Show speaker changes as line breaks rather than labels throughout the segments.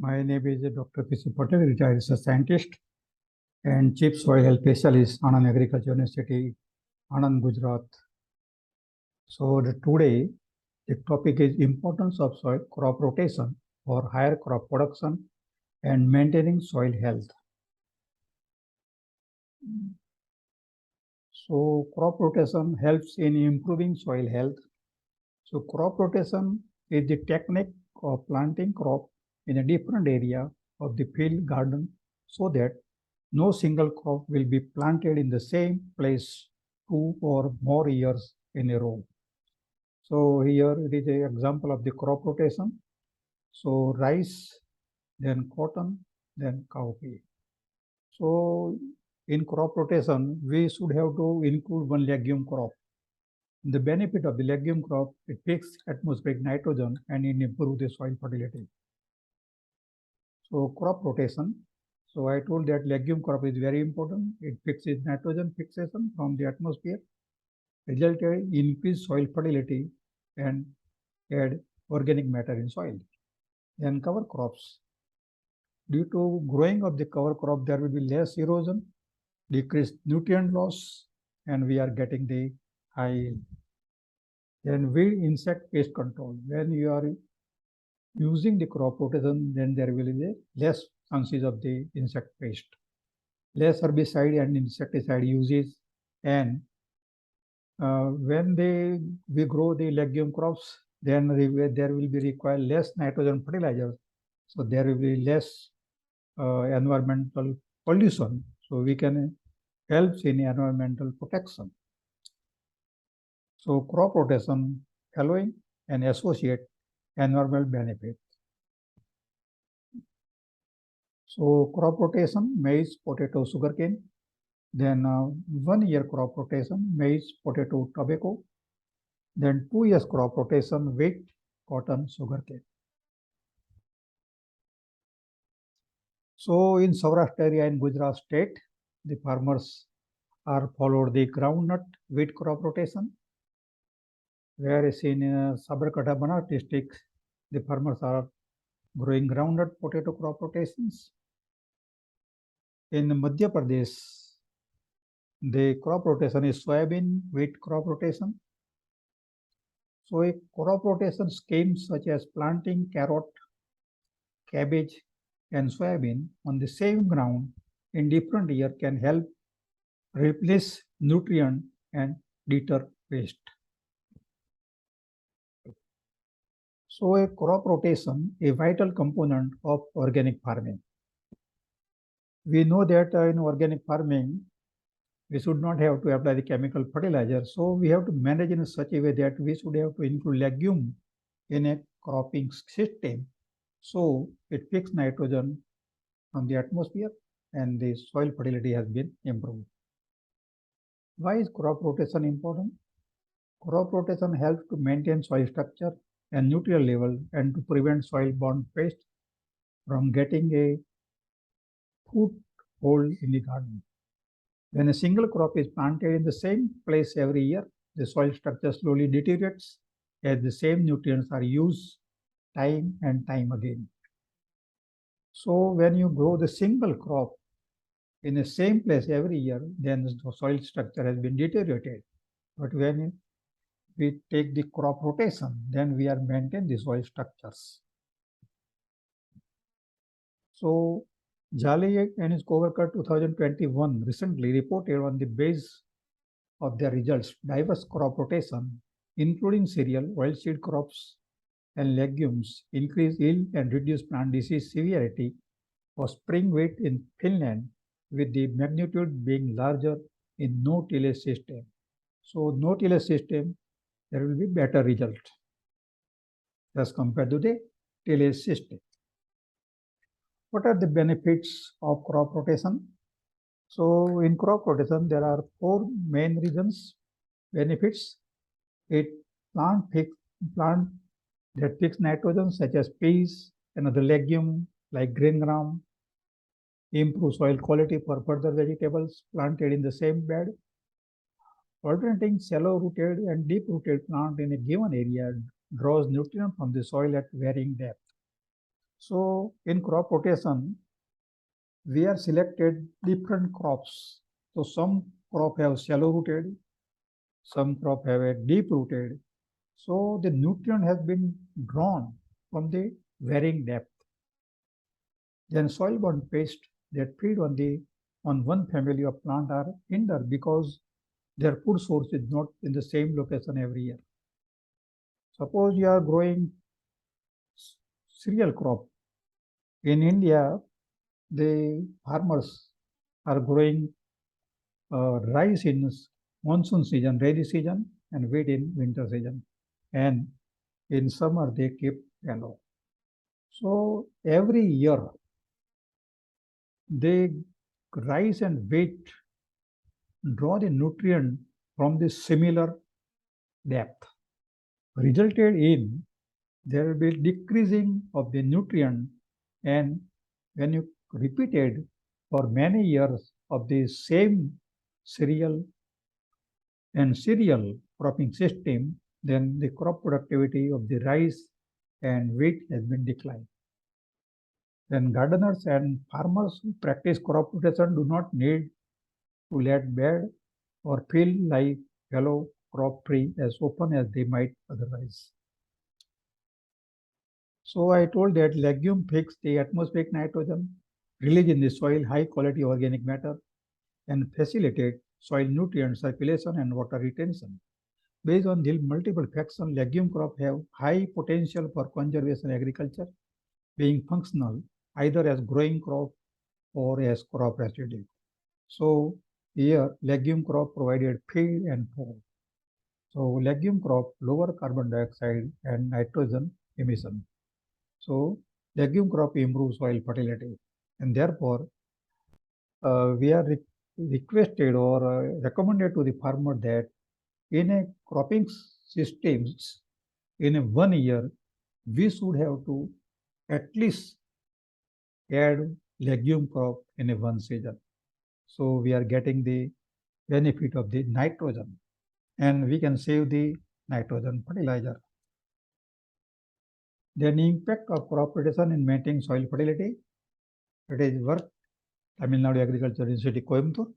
My name is Dr. P.C. Patel, retired research scientist and Chief Soil Health Specialist, Anand Agriculture University, Anand, Gujarat. So today, the topic is importance of soil crop rotation for higher crop production and maintaining soil health. So crop rotation helps in improving soil health. So crop rotation is the technique of planting crop in a different area of the field garden so that no single crop will be planted in the same place 2 or more years in a row. So here it is an example of the crop rotation. So rice, then cotton, then cowpea. So in crop rotation, we should have to include one legume crop. The benefit of the legume crop, it fixes atmospheric nitrogen and it improves the soil fertility. So crop rotation. So I told that legume crop is very important. It fixes nitrogen fixation from the atmosphere, resulting in increased soil fertility and add organic matter in soil. Then cover crops. Due to growing of the cover crop, there will be less erosion, decreased nutrient loss, and we are getting the high yield. Then weed insect pest control. When you are using the crop rotation, then there will be less chances of the insect pest, less herbicide and insecticide uses, and when we grow the legume crops, then there will be required less nitrogen fertilizers, so there will be less environmental pollution, so we can help in environmental protection. So crop rotation allowing and associate environmental benefit. So crop rotation, maize, potato, sugarcane. Then 1 year crop rotation, maize, potato, tobacco. Then 2 years crop rotation, wheat, cotton, sugarcane. So in Saurashtra area in Gujarat state, the farmers are followed the groundnut wheat crop rotation. Whereas in Sabarkantha Banaras district, the farmers are growing groundnut potato crop rotations. In Madhya Pradesh, the crop rotation is soybean wheat crop rotation. So a crop rotation scheme such as planting carrot, cabbage, and soybean on the same ground in different year can help replace nutrient and deter pest. So a crop rotation, a vital component of organic farming. We know that in organic farming, we should not have to apply the chemical fertilizer. So we have to manage in such a way that we should have to include legume in a cropping system. So it fixes nitrogen from the atmosphere and the soil fertility has been improved. Why is crop rotation important? Crop rotation helps to maintain soil structure and nutrient level and to prevent soil-borne pests from getting a foothold in the garden. When a single crop is planted in the same place every year, the soil structure slowly deteriorates as the same nutrients are used time and time again. So when you grow the single crop in the same place every year, then the soil structure has been deteriorated. But when we take the crop rotation, then we are maintaining the soil structures. So Jali and his coworker 2021 recently reported on the base of their results, diverse crop rotation, including cereal, oilseed crops, and legumes, increase yield and reduce plant disease severity for spring wheat in Finland, with the magnitude being larger in no-tillage system. So no-tillage system, there will be better result as compared to the tillage system. What are the benefits of crop rotation? So in crop rotation, there are 4 main reasons, benefits. It plant that fix nitrogen such as peas, another legume like green gram, improve soil quality for further vegetables planted in the same bed. Alternating shallow-rooted and deep-rooted plant in a given area draws nutrient from the soil at varying depth. So in crop rotation, we are selected different crops. So some crop have shallow rooted, some crop have a deep rooted. So the nutrient has been drawn from the varying depth. Then soil-borne pests that feed on one family of plant are hindered because their food source is not in the same location every year. Suppose you are growing cereal crop. In India, the farmers are growing rice in monsoon season, rainy season, and wheat in winter season. And in summer, they keep yellow. So every year, they rice and wheat draw the nutrient from the similar depth, resulted in there will be decreasing of the nutrient, and when you repeated for many years of the same cereal cropping system, then the crop productivity of the rice and wheat has been declined. Then gardeners and farmers who practice crop rotation do not need to let bed or feel like yellow crop tree as often as they might otherwise. So I told that legume fix the atmospheric nitrogen, release in the soil high quality organic matter, and facilitate soil nutrient circulation and water retention. Based on the multiple factors, legume crop have high potential for conservation agriculture, being functional either as growing crop or as crop residue. So here legume crop provided feed and food. So legume crop lower carbon dioxide and nitrogen emission. So legume crop improves soil fertility, and therefore we are requested or recommended to the farmer that in a cropping systems in a 1 year we should have to at least add legume crop in a one season. So we are getting the benefit of the nitrogen, and we can save the nitrogen fertilizer. Then impact of crop rotation in maintaining soil fertility. It is work Tamil Nadu Agriculture University, Coimbatore.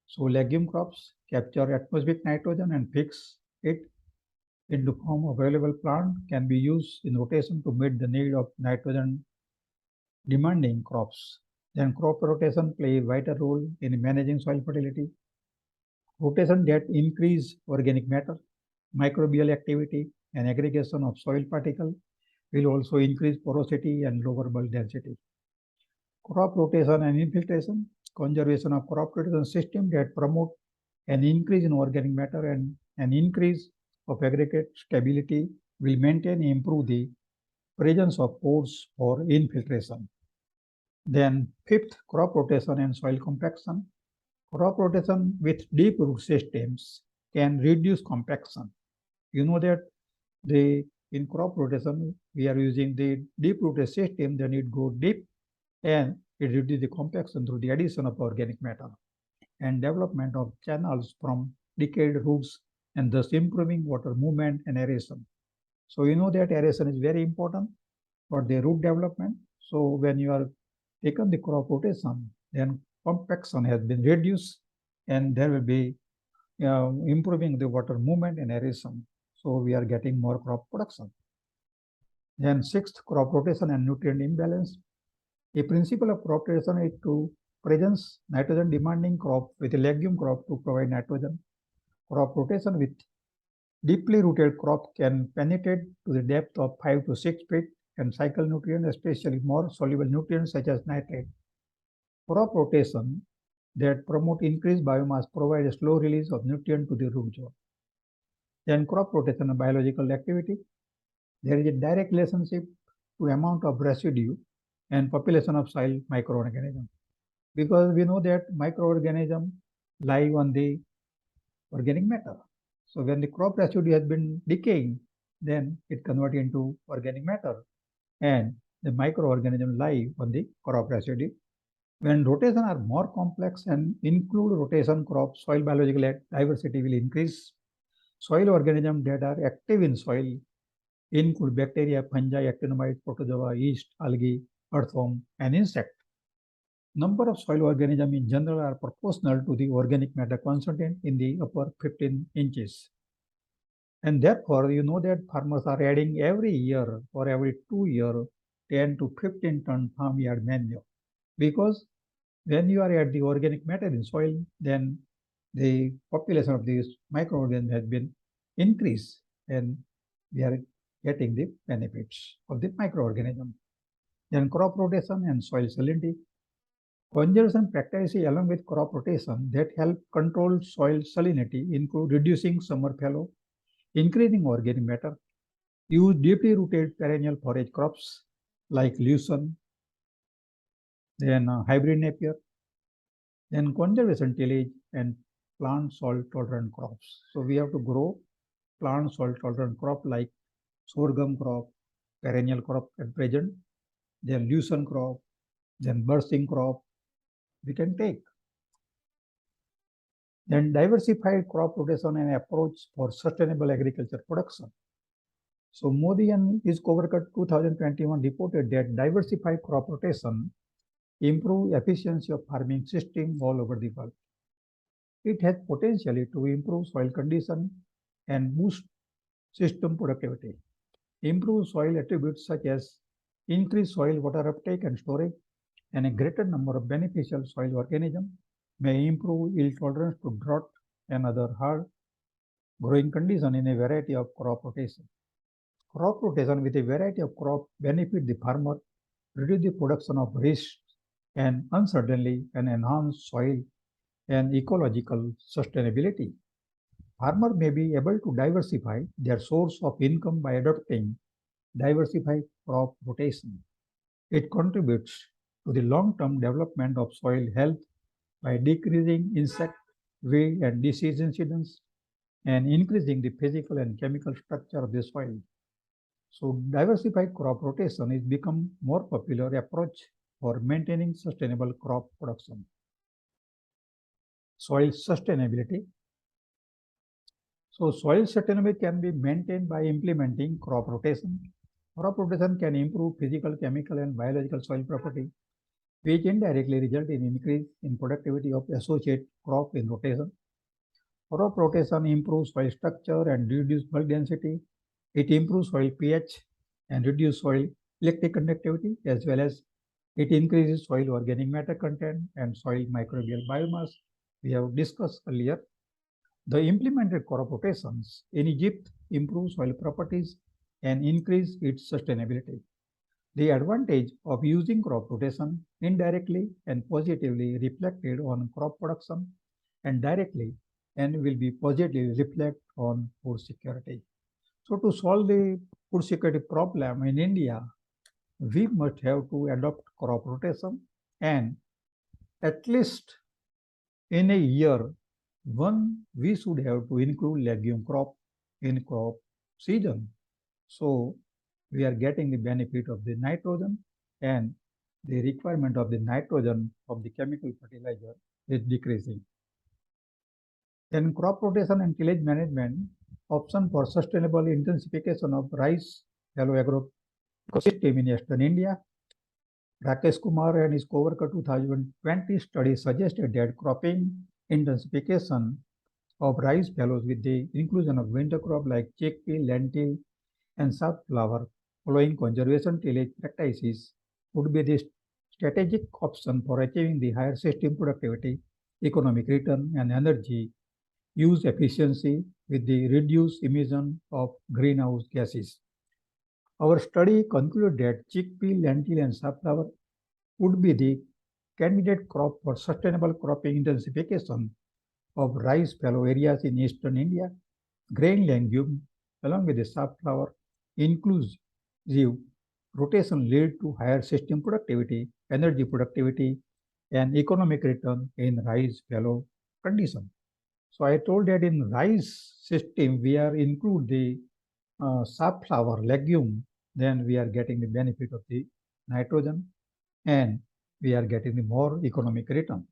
So legume crops capture atmospheric nitrogen and fix it into form of available plant can be used in rotation to meet the need of nitrogen demanding crops. Then crop rotation play a vital role in managing soil fertility. Rotation that increase organic matter, microbial activity, and aggregation of soil particle will also increase porosity and lower bulk density. Crop rotation and infiltration, conservation of crop rotation system that promote an increase in organic matter and an increase of aggregate stability will maintain and improve the presence of pores for infiltration. Then fifth, crop rotation and soil compaction. Crop rotation with deep root systems can reduce compaction. You know that in crop rotation, we are using the deep rooted system, then it go deep and it reduces the compaction through the addition of organic matter and development of channels from decayed roots and thus improving water movement and aeration. So you know that aeration is very important for the root development. So when you are taken the crop rotation, then compaction has been reduced and there will be improving the water movement and aeration. So we are getting more crop production. Then sixth, crop rotation and nutrient imbalance. A principle of crop rotation is to presence nitrogen demanding crop with a legume crop to provide nitrogen. Crop rotation with deeply rooted crop can penetrate to the depth of 5 to 6 feet and cycle nutrients, especially more soluble nutrients such as nitrate. Crop rotation that promote increased biomass provide a slow release of nutrient to the root zone. Then crop rotation and biological activity. There is a direct relationship to amount of residue and population of soil microorganisms. Because we know that microorganisms live on the organic matter. So when the crop residue has been decaying, then it converts into organic matter and the microorganisms live on the crop residue. When rotation are more complex and include rotation crops, soil biological diversity will increase. Soil organisms that are active in soil include bacteria, fungi, actinomyces, protozoa, yeast, algae, earthworm, and insect. Number of soil organisms in general are proportional to the organic matter content in the upper 15 inches. And therefore, you know that farmers are adding every year or every 2 years 10 to 15 ton farmyard manure. Because when you are at the organic matter in soil, then the population of these microorganisms has been increased and we are getting the benefits of the microorganism. Then crop rotation and soil salinity. Conservation practices along with crop rotation that help control soil salinity include reducing summer fallow, increasing organic matter, use deeply rooted perennial forage crops like lucerne, then hybrid napier, then conservation tillage and plant salt tolerant crops. So we have to grow plant salt tolerant crop like sorghum crop, perennial crop at present, then lucerne crop, then bursting crop we can take. Then diversified crop rotation and approach for sustainable agriculture production. So Modi and his co-worker 2021 reported that diversified crop rotation improve efficiency of farming system all over the world. It has potentially to improve soil condition and boost system productivity. Improve soil attributes such as increased soil water uptake and storage and a greater number of beneficial soil organisms may improve yield tolerance to drought and other hard growing conditions in a variety of crop rotation. Crop rotation with a variety of crop benefit the farmer, reduce the production of risk and uncertainty and enhance soil and ecological sustainability. Farmer may be able to diversify their source of income by adopting diversified crop rotation. It contributes to the long-term development of soil health by decreasing insect, weed, and disease incidence and increasing the physical and chemical structure of the soil. So diversified crop rotation is become more popular approach for maintaining sustainable crop production. Soil sustainability. So soil sustainability can be maintained by implementing crop rotation. Crop rotation can improve physical, chemical, and biological soil property, which indirectly result in increase in productivity of associated crop in rotation. Crop rotation improves soil structure and reduces bulk density. It improves soil pH and reduces soil electric conductivity, as well as it increases soil organic matter content and soil microbial biomass we have discussed earlier. The implemented crop rotations in Egypt improve soil properties and increase its sustainability. The advantage of using crop rotation indirectly and positively reflected on crop production and directly and will be positively reflect on food security. So to solve the food security problem in India, we must have to adopt crop rotation and at least in a year, we should have to include legume crop in crop season. So we are getting the benefit of the nitrogen and the requirement of the nitrogen of the chemical fertilizer is decreasing. Then crop rotation and tillage management option for sustainable intensification of rice yellow agro ecosystem in Eastern India. Rakesh Kumar and his co-worker 2020 study suggested that cropping intensification of rice fallows with the inclusion of winter crop like chickpea, lentil, and safflower following conservation tillage practices would be the strategic option for achieving the higher system productivity, economic return, and energy use efficiency with the reduced emission of greenhouse gases. Our study concluded that chickpea, lentil, and safflower would be the candidate crop for sustainable cropping intensification of rice fallow areas in eastern India. Grain legume, along with the safflower, inclusive rotation lead to higher system productivity, energy productivity, and economic return in rice fallow condition. So I told that in rice system, we are include the safflower legume, then we are getting the benefit of the nitrogen and we are getting the more economic return.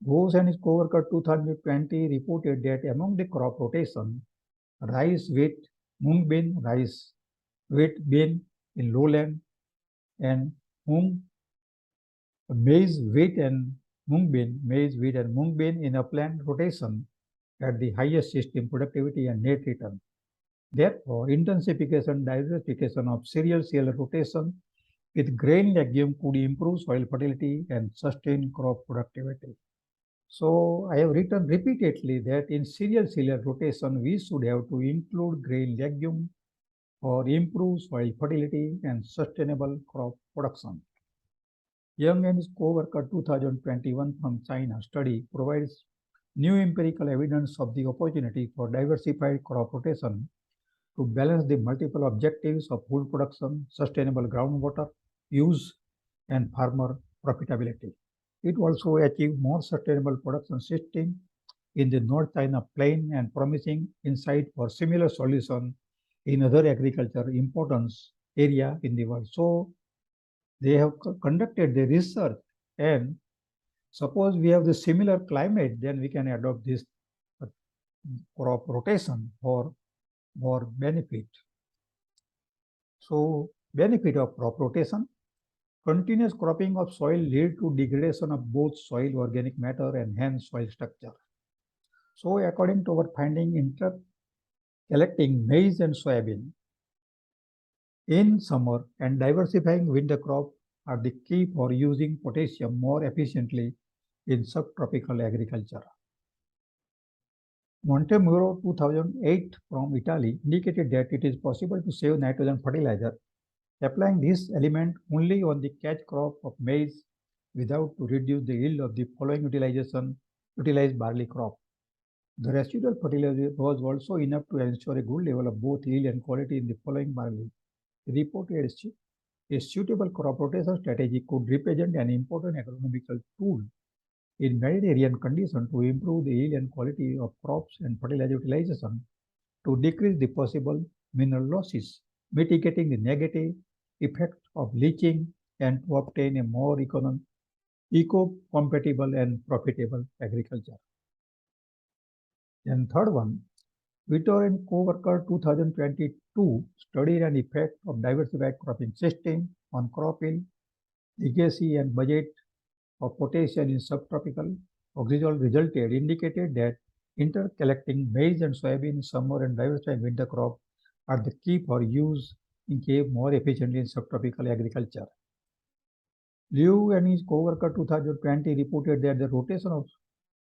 Ghosh and his co-worker 2020 reported that among the crop rotation, rice, wheat, mung bean, rice, wheat bean in lowland, and maize, wheat, and maize, wheat, and mung bean in upland rotation at the highest system productivity and net return. Therefore, intensification, diversification of cereal rotation with grain legume could improve soil fertility and sustain crop productivity. So I have written repeatedly that in cereal rotation, we should have to include grain legume for improved soil fertility and sustainable crop production. Young and his co-worker 2021 from China study provides new empirical evidence of the opportunity for diversified crop rotation to balance the multiple objectives of food production, sustainable groundwater use, and farmer profitability. It also achieved more sustainable production system in the North China plain and promising insight for similar solution in other agriculture importance area in the world. So they have conducted the research, and suppose we have the similar climate, then we can adopt this crop rotation for benefit. So benefit of crop rotation: continuous cropping of soil lead to degradation of both soil organic matter and hence soil structure. So according to our finding, collecting maize and soybean in summer and diversifying winter crop are the key for using potassium more efficiently in subtropical agriculture. Montemuro 2008 from Italy indicated that it is possible to save nitrogen fertilizer applying this element only on the catch crop of maize without to reduce the yield of the following utilized barley crop. The residual fertilizer was also enough to ensure a good level of both yield and quality in the following barley. Reported a suitable crop rotation strategy could represent an important agronomical tool in Mediterranean conditions to improve the yield and quality of crops and fertilizer utilization, to decrease the possible mineral losses, mitigating the negative effect of leaching, and to obtain a more eco-compatible and profitable agriculture. And third one, Vitor and co-worker 2022 studied an effect of diversified cropping system on crop yield, legacy, and budget of potassium in subtropical oxygen resulted indicated that intercollecting maize and soybean in summer and diversifying winter crop are the key for use in cave more efficiently in subtropical agriculture. Liu and his co-worker 2020 reported that the rotation of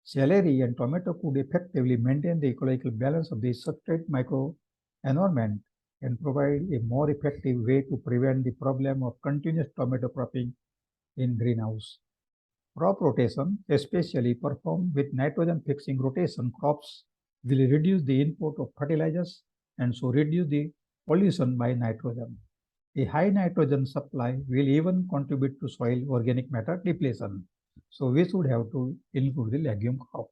celery and tomato could effectively maintain the ecological balance of the substrate microenvironment and provide a more effective way to prevent the problem of continuous tomato cropping in greenhouse. Crop rotation, especially performed with nitrogen fixing rotation crops, will reduce the input of fertilizers and so reduce the pollution by nitrogen. A high nitrogen supply will even contribute to soil organic matter depletion. So we should have to include the legume crop.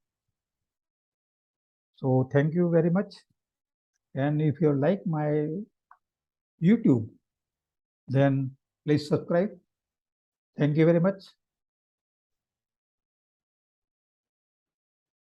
So thank you very much. And if you like my YouTube, then please subscribe. Thank you very much.